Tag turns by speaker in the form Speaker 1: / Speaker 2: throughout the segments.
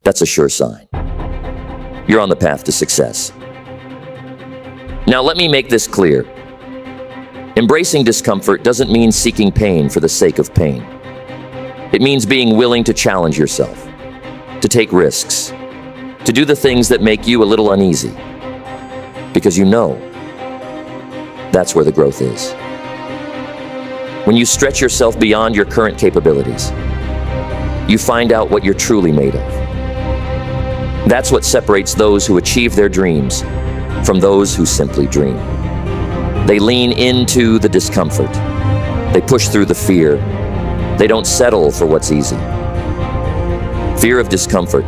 Speaker 1: That's a sure sign. You're on the path to success. Now let me make this clear. Embracing discomfort doesn't mean seeking pain for the sake of pain. It means being willing to challenge yourself, to take risks, to do the things that make you a little uneasy. Because you know, that's where the growth is. When you stretch yourself beyond your current capabilities, you find out what you're truly made of. That's what separates those who achieve their dreams from those who simply dream. They lean into the discomfort. They push through the fear. They don't settle for what's easy. Fear of discomfort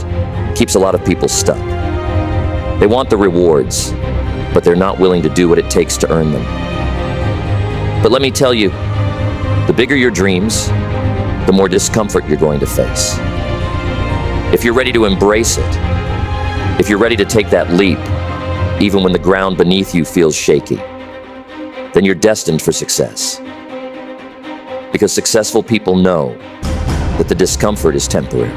Speaker 1: keeps a lot of people stuck. They want the rewards, but they're not willing to do what it takes to earn them. But let me tell you, the bigger your dreams, the more discomfort you're going to face. If you're ready to embrace it, if you're ready to take that leap, even when the ground beneath you feels shaky, then you're destined for success. Because successful people know that the discomfort is temporary,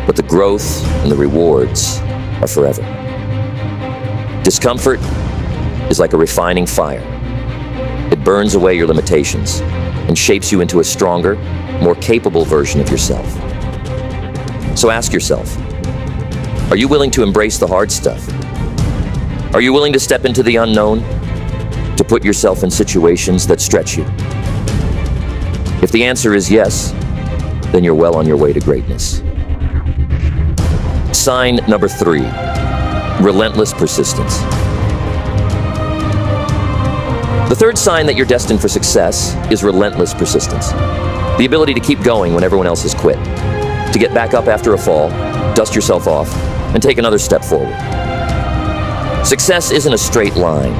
Speaker 1: but the growth and the rewards are forever. Discomfort is like a refining fire. It burns away your limitations and shapes you into a stronger, more capable version of yourself. So ask yourself, are you willing to embrace the hard stuff? Are you willing to step into the unknown, to put yourself in situations that stretch you? If the answer is yes, then you're well on your way to greatness. Sign number 3, relentless persistence. The third sign that you're destined for success is relentless persistence. The ability to keep going when everyone else has quit. To get back up after a fall, dust yourself off, and take another step forward. Success isn't a straight line,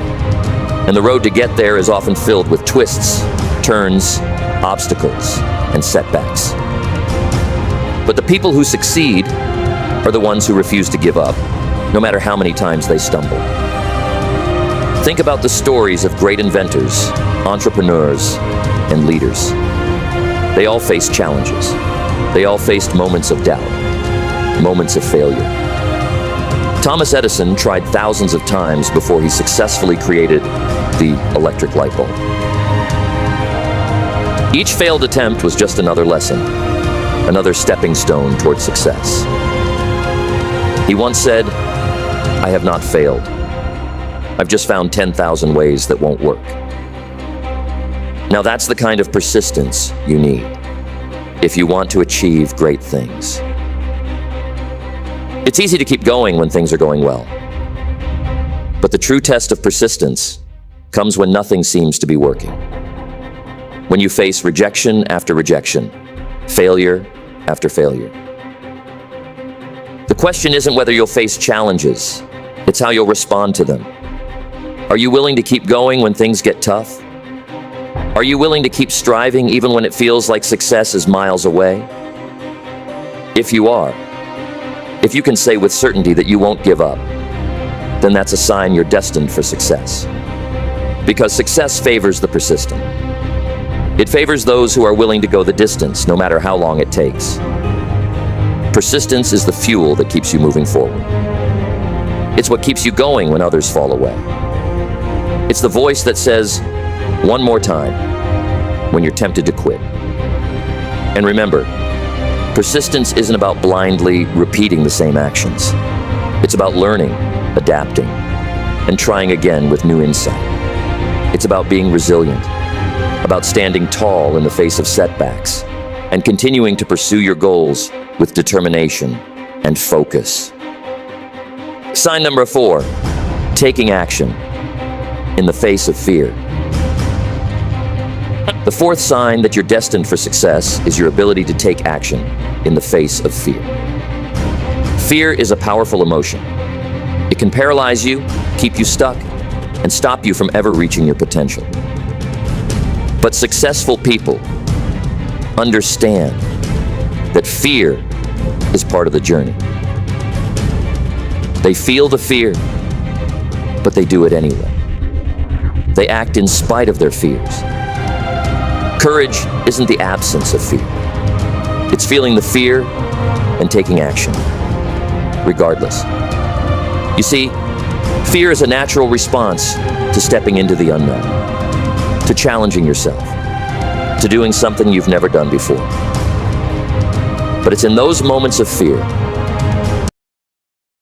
Speaker 1: and the road to get there is often filled with twists, turns, obstacles, and setbacks. But the people who succeed are the ones who refuse to give up, no matter how many times they stumble. Think about the stories of great inventors, entrepreneurs, and leaders. They all faced challenges. They all faced moments of doubt, moments of failure. Thomas Edison tried thousands of times before he successfully created the electric light bulb. Each failed attempt was just another lesson, another stepping stone toward success. He once said, "I have not failed. I've just found 10,000 ways that won't work." Now that's the kind of persistence you need if you want to achieve great things. It's easy to keep going when things are going well. But the true test of persistence comes when nothing seems to be working. When you face rejection after rejection, failure after failure. The question isn't whether you'll face challenges, it's how you'll respond to them. Are you willing to keep going when things get tough? Are you willing to keep striving even when it feels like success is miles away? If you are, if you can say with certainty that you won't give up, then that's a sign you're destined for success. Because success favors the persistent. It favors those who are willing to go the distance, no matter how long it takes. Persistence is the fuel that keeps you moving forward. It's what keeps you going when others fall away. It's the voice that says, "One more time," when you're tempted to quit. And remember, persistence isn't about blindly repeating the same actions. It's about learning, adapting, and trying again with new insight. It's about being resilient, about standing tall in the face of setbacks, and continuing to pursue your goals with determination and focus. Sign number 4, taking action in the face of fear. The fourth sign that you're destined for success is your ability to take action in the face of fear. Fear is a powerful emotion. It can paralyze you, keep you stuck, and stop you from ever reaching your potential. But successful people understand that fear is part of the journey. They feel the fear, but they do it anyway. They act in spite of their fears. Courage isn't the absence of fear. It's feeling the fear and taking action, regardless. You see, fear is a natural response to stepping into the unknown, to challenging yourself, to doing something you've never done before. But it's in those moments of fear